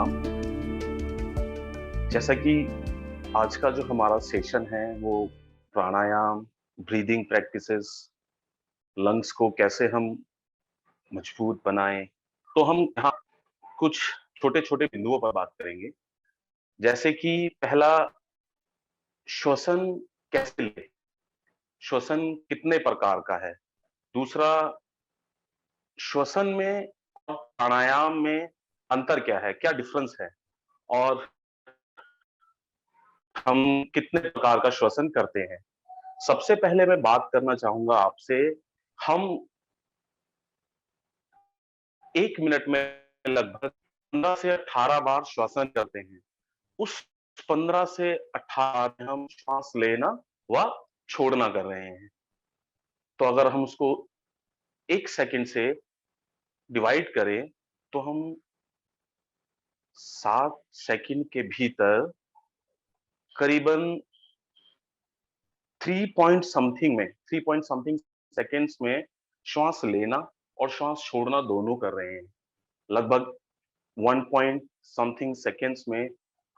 प्रणाम। जैसा कि आज का जो हमारा सेशन है वो प्राणायाम, ब्रीदिंग प्रैक्टिसेस, लंग्स को कैसे हम मजबूत बनाएं, तो हम यहाँ कुछ छोटे-छोटे बिंदुओं पर बात करेंगे। जैसे कि पहला, श्वसन कैसे लें? श्वसन कितने प्रकार का है? दूसरा, श्वसन में और प्राणायाम में अंतर क्या है? क्या डिफरेंस है? और हम कितने प्रकार का श्वसन करते हैं? सबसे पहले मैं बात करना चाहूंगा आपसे, हम 1 मिनट में लगभग 15 से 18 बार श्वसन करते हैं। उस 15 से 18 में हम श्वास लेना व छोड़ना कर रहे हैं। तो अगर हम उसको 1 सेकंड से डिवाइड करें तो हम 7 सेकंड के भीतर करीबन 3 पॉइंट समथिंग सेकेंड्स में श्वास लेना और श्वास छोड़ना दोनों कर रहे हैं। लगभग 1 पॉइंट समथिंग सेकेंड्स में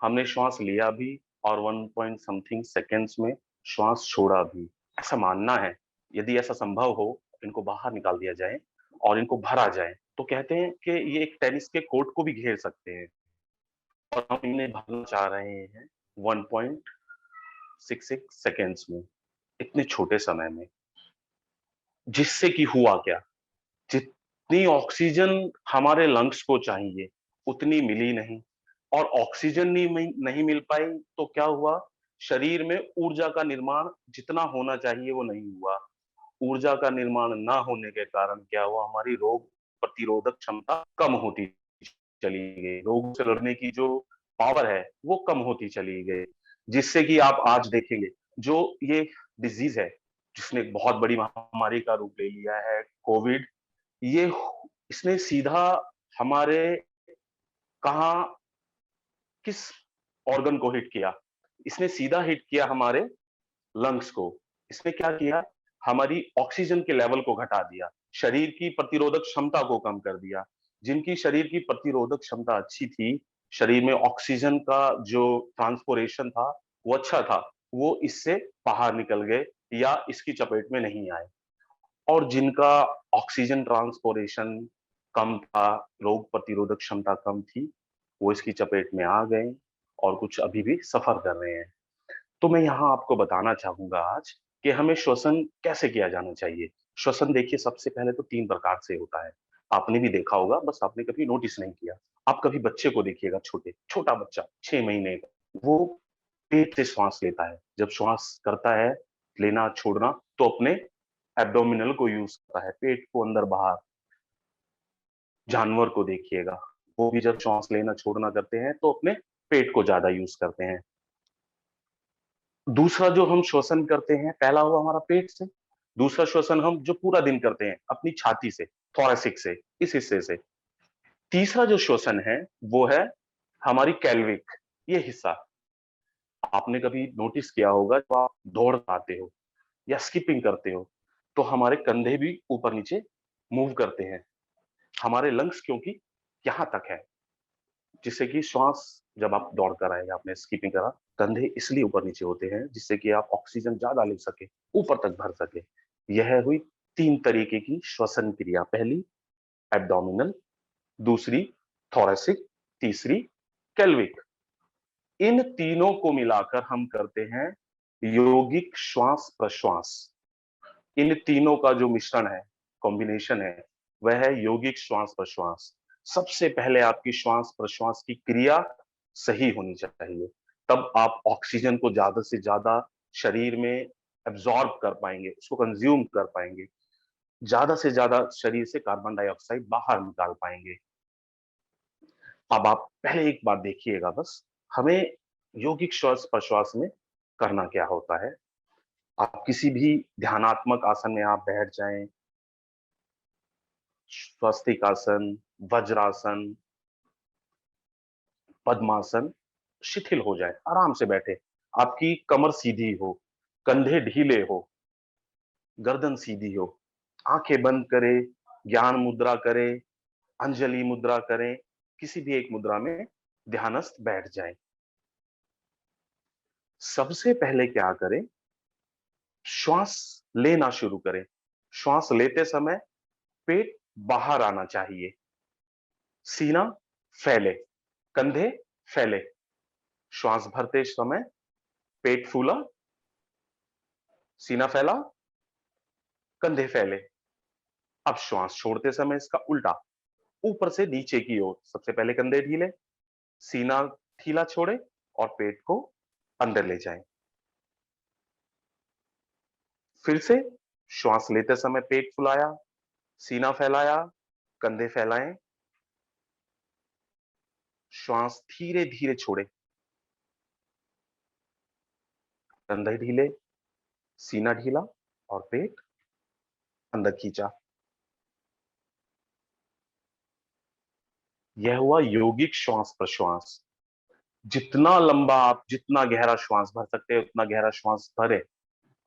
हमने श्वास लिया भी और 1 पॉइंट समथिंग सेकेंड्स में श्वास छोड़ा भी। ऐसा मानना है, यदि ऐसा संभव हो इनको बाहर निकाल दिया जाए और इनको भरा जाए तो कहते हैं कि ये एक टेनिस के कोर्ट को भी घेर सकते हैं। और हम इन्हें भरना चाह रहे हैं 1.66 सेकेंड्स में, इतने छोटे समय में। जिससे कि हुआ क्या, जितनी ऑक्सीजन हमारे लंग्स को चाहिए उतनी मिली नहीं, और ऑक्सीजन नहीं मिल पाई तो क्या हुआ, शरीर में ऊर्जा का निर्माण जितना होना चाहिए वो नहीं हुआ। ऊर्जा का निर्माण ना होने के कारण क्या हुआ, हमारी रोग प्रतिरोधक क्षमता कम होती चली गई, रोग से लड़ने की जो पावर है वो कम होती चली गई। जिससे कि आप आज देखेंगे जो ये डिजीज है जिसने एक बहुत बड़ी महामारी का रूप ले लिया है, कोविड, ये इसने सीधा हमारे कहा किस ऑर्गन को हिट किया, इसने सीधा हिट किया हमारे लंग्स को। इसने क्या किया, हमारी ऑक्सीजन के लेवल को घटा दिया, शरीर की प्रतिरोधक क्षमता को कम कर दिया। जिनकी शरीर की प्रतिरोधक क्षमता अच्छी थी, शरीर में ऑक्सीजन का जो ट्रांसपोरेशन था वो अच्छा था, वो इससे बाहर निकल गए या इसकी चपेट में नहीं आए। और जिनका ऑक्सीजन ट्रांसपोरेशन कम था, रोग प्रतिरोधक क्षमता कम थी, वो इसकी चपेट में आ गए और कुछ अभी भी सफर कर रहे हैं। तो मैं यहाँ आपको बताना चाहूंगा आज कि हमें श्वसन कैसे किया जाना चाहिए। श्वसन देखिए सबसे पहले तो 3 प्रकार से होता है। आपने भी देखा होगा, बस आपने कभी नोटिस नहीं किया। आप कभी बच्चे को देखिएगा, छोटा बच्चा 6 महीने का, वो पेट से श्वास लेता है। जब श्वास करता है लेना छोड़ना तो अपने एब्डोमिनल को यूज करता है, पेट को अंदर बाहर। जानवर को देखिएगा, वो भी जब श्वास लेना छोड़ना करते हैं तो अपने पेट को ज्यादा यूज करते हैं। दूसरा जो हम श्वसन करते हैं, पहला हुआ हमारा पेट से, दूसरा श्वसन हम जो पूरा दिन करते हैं अपनी छाती से, थोरैसिक से, इस हिस्से से। तीसरा जो श्वसन है वो है हमारी कैल्विक, ये हिस्सा। आपने कभी नोटिस किया होगा, जब आप दौड़ आते हो या स्किपिंग करते हो तो हमारे कंधे भी ऊपर नीचे मूव करते हैं, हमारे लंग्स क्योंकि यहाँ तक है। जिससे कि श्वास, जब आप दौड़ कर आए, आपने स्कीपिंग करा, कंधे इसलिए ऊपर नीचे होते हैं जिससे कि आप ऑक्सीजन ज्यादा ले सके, ऊपर तक भर सके। यह हुई 3 तरीके की श्वसन क्रिया, पहली एब्डोमिनल, दूसरी थोरैसिक, तीसरी कैल्विक। इन तीनों को मिलाकर हम करते हैं योगिक श्वास प्रश्वास। इन तीनों का जो मिश्रण है, कॉम्बिनेशन है, वह है यौगिक श्वास प्रश्वास। सबसे पहले आपकी श्वास प्रश्वास की क्रिया सही होनी चाहिए, तब आप ऑक्सीजन को ज्यादा से ज्यादा शरीर में एब्जॉर्ब कर पाएंगे, उसको कंज्यूम कर पाएंगे, ज्यादा से ज्यादा शरीर से कार्बन डाइऑक्साइड बाहर निकाल पाएंगे। अब आप पहले एक बात देखिएगा, बस हमें यौगिक श्वास प्रश्वास में करना क्या होता है। आप किसी भी ध्यानात्मक आसन में आप बैठ जाएं, स्वस्तिकासन, वज्रासन, पद्मासन, शिथिल हो जाए, आराम से बैठे, आपकी कमर सीधी हो, कंधे ढीले हो, गर्दन सीधी हो, आंखें बंद करें, ज्ञान मुद्रा करें, अंजलि मुद्रा करें, किसी भी एक मुद्रा में ध्यानस्थ बैठ जाएं। सबसे पहले क्या करें, श्वास लेना शुरू करें। श्वास लेते समय पेट बाहर आना चाहिए, सीना फैले, कंधे फैले। श्वास भरते समय पेट फूला, सीना फैला, कंधे फैले। अब श्वास छोड़ते समय इसका उल्टा, ऊपर से नीचे की ओर। सबसे पहले कंधे ढीले, सीना ढीला छोड़े और पेट को अंदर ले जाएं। फिर से श्वास लेते समय पेट फुलाया, सीना फैलाया, कंधे फैलाएं। श्वास धीरे धीरे छोड़े, कंधे ढीले, सीना ढीला और पेट अंदर खींचा। यह हुआ यौगिक श्वास प्रश्वास। जितना लंबा आप, जितना गहरा श्वास भर सकते हैं उतना गहरा श्वास भरे।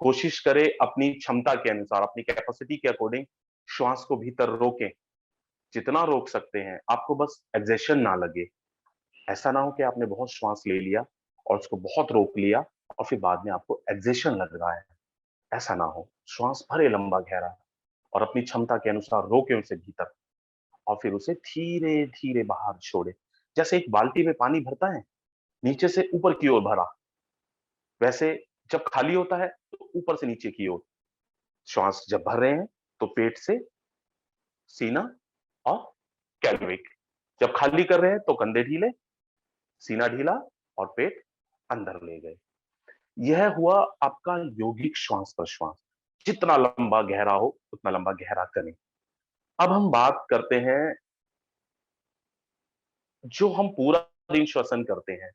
कोशिश करें अपनी क्षमता के अनुसार, अपनी कैपेसिटी के अकॉर्डिंग श्वास को भीतर रोकें। जितना रोक सकते हैं, आपको बस एक्सेशन ना लगे। ऐसा ना हो कि आपने बहुत श्वास ले लिया और उसको बहुत रोक लिया और फिर बाद में आपको एक्सेशन लग रहा है। ऐसा ना हो। श्वास भरे लंबा गहरा और अपनी क्षमता के अनुसार रोके उसे भीतर और फिर उसे धीरे धीरे बाहर छोड़े। जैसे एक बाल्टी में पानी भरता है, नीचे से ऊपर की ओर भरा, वैसे जब खाली होता है तो ऊपर से नीचे की ओर। श्वास जब भर रहे हैं तो पेट से सीना और कैलविक, जब खाली कर रहे हैं तो कंधे ढीले, सीना ढीला और पेट अंदर ले गए। यह हुआ आपका यौगिक श्वास प्रश्वास। जितना लंबा गहरा हो उतना लंबा गहरा करें। अब हम बात करते हैं, जो हम पूरा दिन श्वसन करते हैं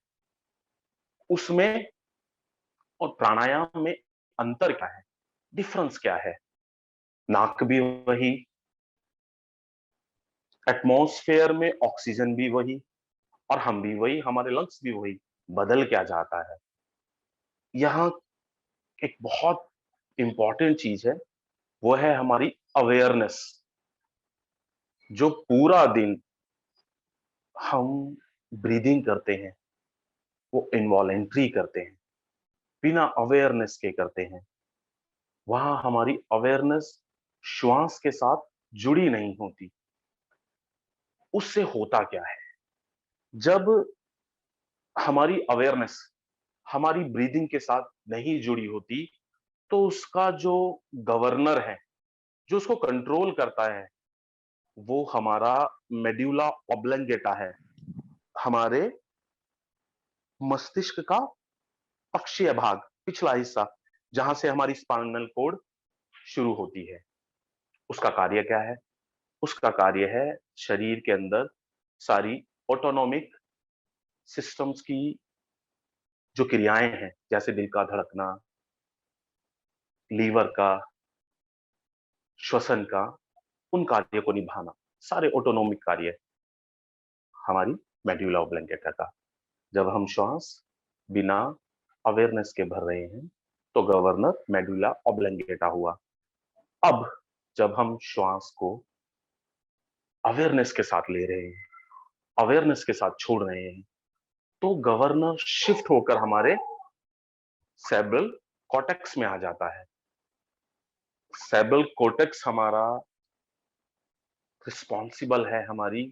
उसमें और प्राणायाम में अंतर क्या है, डिफरेंस क्या है। नाक भी वही, एटमॉस्फेयर में ऑक्सीजन भी वही और हम भी वही, हमारे लंग्स भी वही। बदल क्या जाता है, यहाँ एक बहुत इंपॉर्टेंट चीज है, वो है हमारी अवेयरनेस। जो पूरा दिन हम ब्रीदिंग करते हैं वो इनवॉलेंट्री करते हैं, बिना अवेयरनेस के करते हैं। वहां हमारी अवेयरनेस श्वास के साथ जुड़ी नहीं होती। उससे होता क्या है, जब हमारी अवेयरनेस हमारी ब्रीदिंग के साथ नहीं जुड़ी होती तो उसका जो गवर्नर है, जो उसको कंट्रोल करता है, वो हमारा मेड्यूला ऑब्लंगेटा है, हमारे मस्तिष्क का पक्षीय भाग, पिछला हिस्सा, जहां से हमारी स्पाइनल कॉर्ड शुरू होती है। उसका कार्य क्या है, उसका कार्य है शरीर के अंदर सारी ऑटोनॉमिक सिस्टम्स की जो क्रियाएं हैं, जैसे दिल का धड़कना, लीवर का, श्वसन का, उन कार्य को निभाना, सारे ऑटोनॉमिक कार्य हमारी मेड्यूला ऑब्लंगेटा का। जब हम श्वास बिना अवेयरनेस के भर रहे हैं तो गवर्नर मेडुला ऑब्लंगेटा हुआ। अब जब हम श्वास को अवेयरनेस के साथ ले रहे हैं, अवेयरनेस के साथ छोड़ रहे हैं, तो गवर्नर शिफ्ट होकर हमारे सेरेब्रल कॉर्टेक्स में आ जाता है। सेरेब्रल कॉर्टेक्स हमारा रिस्पॉन्सिबल है हमारी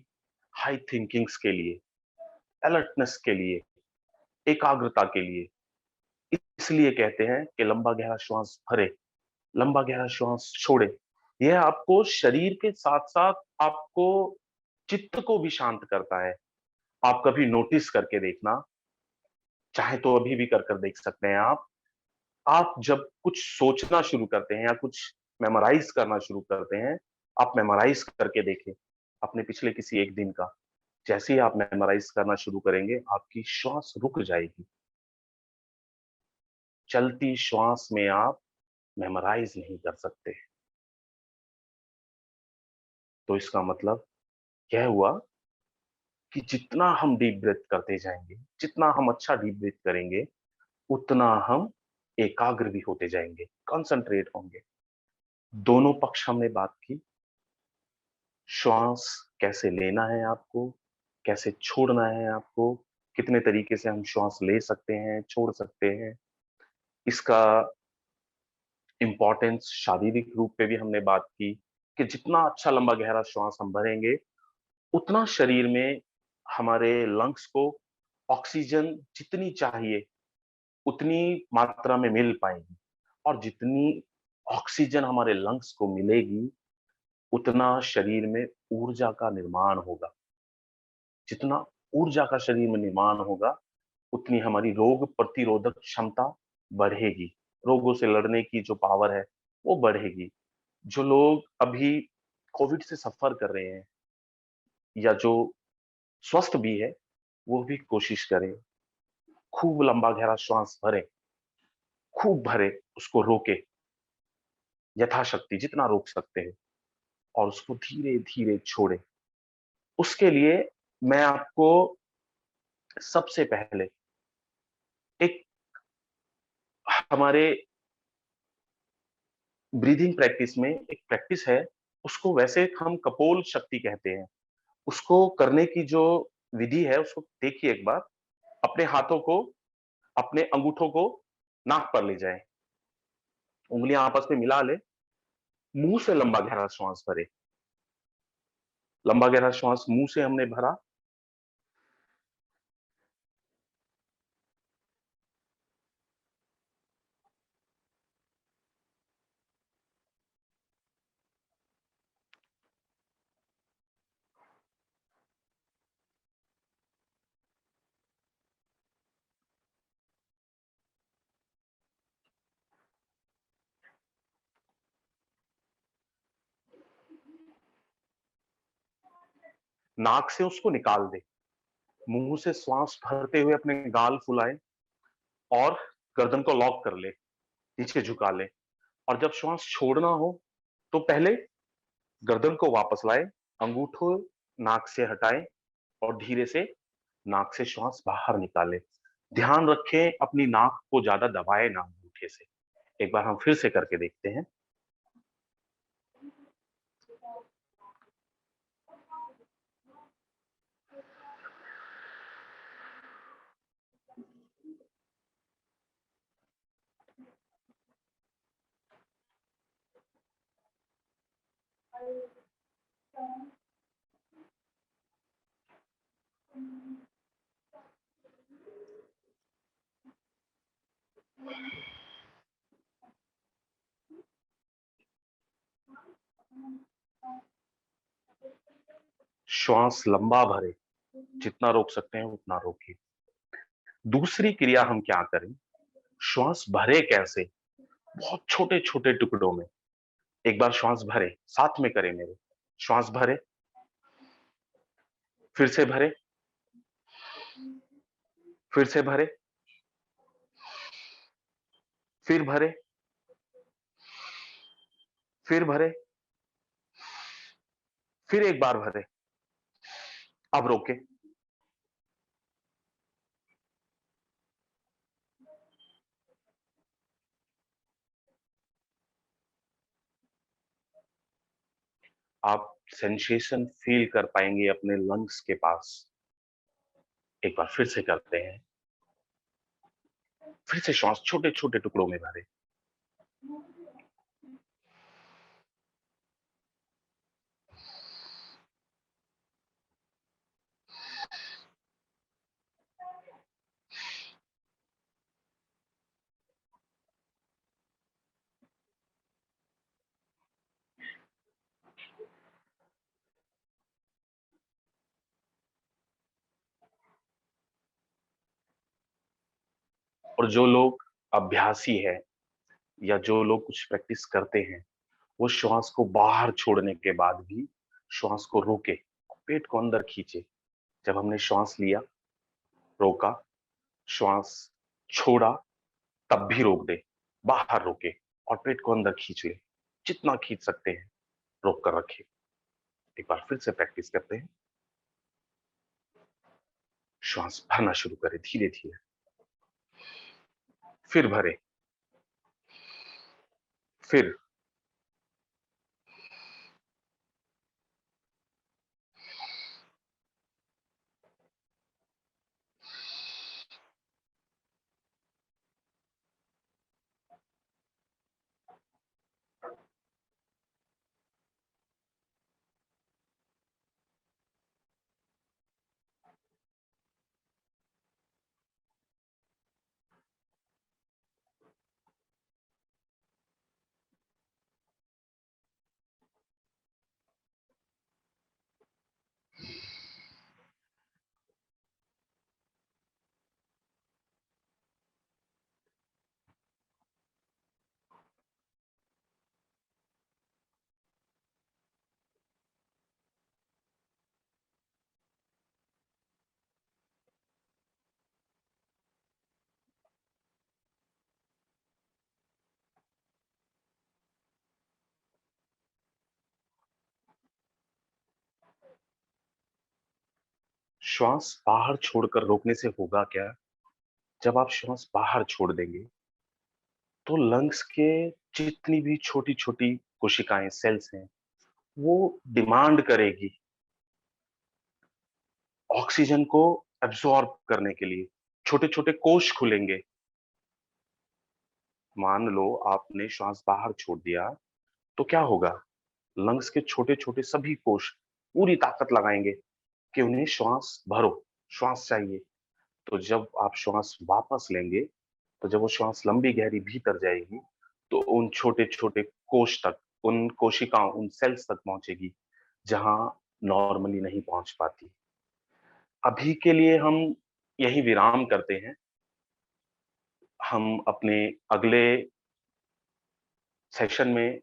हाई थिंकिंग्स के लिए, अलर्टनेस के लिए, एकाग्रता के लिए। इसलिए कहते हैं कि लंबा गहरा श्वास भरे, लंबा गहरा श्वास छोड़े। यह आपको शरीर के साथ साथ आपको चित्त को भी शांत करता है। आप कभी नोटिस करके देखना, चाहे तो अभी भी कर कर देख सकते हैं आप जब कुछ सोचना शुरू करते हैं या कुछ मेमोराइज करना शुरू करते हैं, आप मेमोराइज करके देखें अपने पिछले किसी एक दिन का। जैसे ही आप मेमोराइज करना शुरू करेंगे आपकी श्वास रुक जाएगी। चलती श्वास में आप मेमोराइज नहीं कर सकते। तो इसका मतलब यह हुआ कि जितना हम डीप ब्रेथ करते जाएंगे, जितना हम अच्छा डीप ब्रेथ करेंगे, उतना हम एकाग्र भी होते जाएंगे, कंसंट्रेट होंगे। दोनों पक्ष हमने बात की। श्वास कैसे लेना है आपको, कैसे छोड़ना है आपको, कितने तरीके से हम श्वास ले सकते हैं, छोड़ सकते हैं। इसका इम्पोर्टेंस शारीरिक रूप पे भी हमने बात की कि जितना अच्छा लंबा गहरा श्वास हम भरेंगे, उतना शरीर में हमारे लंग्स को ऑक्सीजन जितनी चाहिए, उतनी मात्रा में मिल पाएगी। और जितनी ऑक्सीजन हमारे लंग्स को मिलेगी, उतना शरीर में ऊर्जा का निर्माण होगा। जितना ऊर्जा का शरीर में निर्माण होगा, उतनी हमारी रोग प्रतिरोधक क्षमता बढ़ेगी। रोगों से लड़ने की जो पावर है, वो बढ़ेगी। जो लोग अभी कोविड से सफर कर रहे हैं या जो स्वस्थ भी है, वो भी कोशिश करें, खूब लंबा गहरा श्वास भरे, खूब भरे, उसको रोके, यथाशक्ति जितना रोक सकते हैं, और उसको धीरे धीरे छोड़े। उसके लिए मैं आपको सबसे पहले एक हमारे ब्रीदिंग प्रैक्टिस में एक प्रैक्टिस है, उसको वैसे हम कपोल शक्ति कहते हैं। उसको करने की जो विधि है, उसको देखिए एक बार। अपने हाथों को, अपने अंगूठों को नाक पर ले जाएं, उंगलियां आपस में मिला ले, मुंह से लंबा गहरा श्वास भरे। लंबा गहरा श्वास मुंह से हमने भरा, नाक से उसको निकाल दे, मुंह से श्वास भरते हुए अपने गाल फुलाए और गर्दन को लॉक कर ले, नीचे झुका ले। और जब श्वास छोड़ना हो, तो पहले गर्दन को वापस लाए, अंगूठों नाक से हटाए और धीरे से नाक से श्वास बाहर निकाले। ध्यान रखें, अपनी नाक को ज्यादा दबाए ना अंगूठे से। एक बार हम फिर से करके देखते हैं। श्वास लंबा भरे, जितना रोक सकते हैं उतना रोकिए। दूसरी क्रिया हम क्या करें, श्वास भरे कैसे, बहुत छोटे छोटे टुकड़ों में। एक बार श्वास भरे, साथ में करें मेरे। श्वास भरे, फिर से भरे, फिर से भरे, फिर भरे, फिर भरे, फिर एक बार भरे। अब रोके। आप सेंसेशन फील कर पाएंगे अपने लंग्स के पास। एक बार फिर से करते हैं। फिर से श्वास छोटे छोटे टुकड़ों में भरे। और जो लोग अभ्यासी है या जो लोग कुछ प्रैक्टिस करते हैं, वो श्वास को बाहर छोड़ने के बाद भी श्वास को रोके, पेट को अंदर खींचे। जब हमने श्वास लिया, रोका, श्वास छोड़ा, तब भी रोक दे, बाहर रोके और पेट को अंदर खींच ले, जितना खींच सकते हैं रोक कर रखे। एक बार फिर से प्रैक्टिस करते हैं। श्वास भरना शुरू करें धीरे धीरे, फिर भरे, फिर, श्वास बाहर छोड़कर रोकने से होगा क्या? जब आप श्वास बाहर छोड़ देंगे, तो लंग्स के जितनी भी छोटी-छोटी कोशिकाएँ, सेल्स हैं, वो डिमांड करेगी ऑक्सीजन को एब्ज़ॉर्ब करने के लिए। छोटे-छोटे कोश खुलेंगे। मान लो आपने श्वास बाहर छोड़ दिया, तो क्या होगा? लंग्स के छोटे-छोटे सभी कोश पूरी ताकत लगाएँगे कि उन्हें श्वास भरो, श्वास चाहिए। तो जब आप श्वास वापस लेंगे, तो जब वो श्वास लंबी गहरी भीतर जाएगी, तो उन छोटे-छोटे कोश तक, उन कोशिकाओं, उन सेल्स तक पहुँचेगी, जहाँ नॉर्मली नहीं पहुँच पाती। अभी के लिए हम यहीं विराम करते हैं। हम अपने अगले सेशन में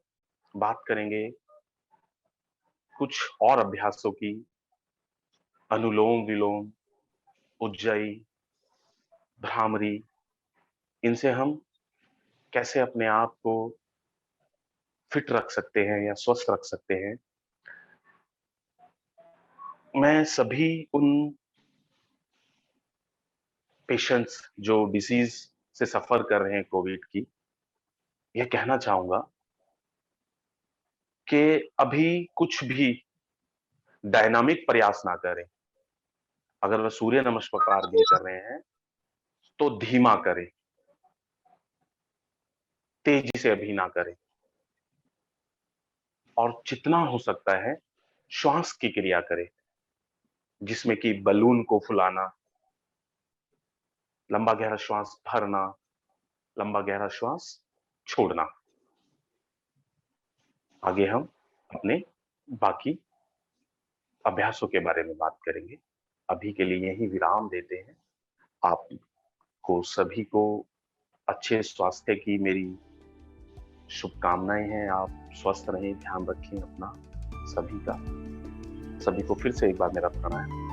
बात करेंगे कुछ और अभ्यासों की, अनुलोम-विलोम, उज्जाई, भ्रामरी, इनसे हम कैसे अपने आप को फिट रख सकते हैं या स्वस्थ रख सकते हैं। मैं सभी उन पेशेंट्स जो डिसीज़ से सफ़र कर रहे हैं कोविड की, ये कहना चाहूँगा कि अभी कुछ भी डायनामिक प्रयास ना करें। अगर वह सूर्य नमस्कार भी कर रहे हैं, तो धीमा करें, तेज़ी से अभी ना करें और जितना हो सकता है, श्वास की क्रिया करें, जिसमें कि बलून को फुलाना, लंबा गहरा श्वास भरना, लंबा गहरा श्वास छोड़ना। आगे हम अपने बाकी अभ्यासों के बारे में बात करेंगे। अभी के लिए यहीं विराम देते हैं। आपको सभी को अच्छे स्वास्थ्य की मेरी शुभकामनाएँ हैं। आप स्वस्थ रहें, ध्यान रखें अपना सभी का। सभी को फिर से एक बार मेरा प्रणाम।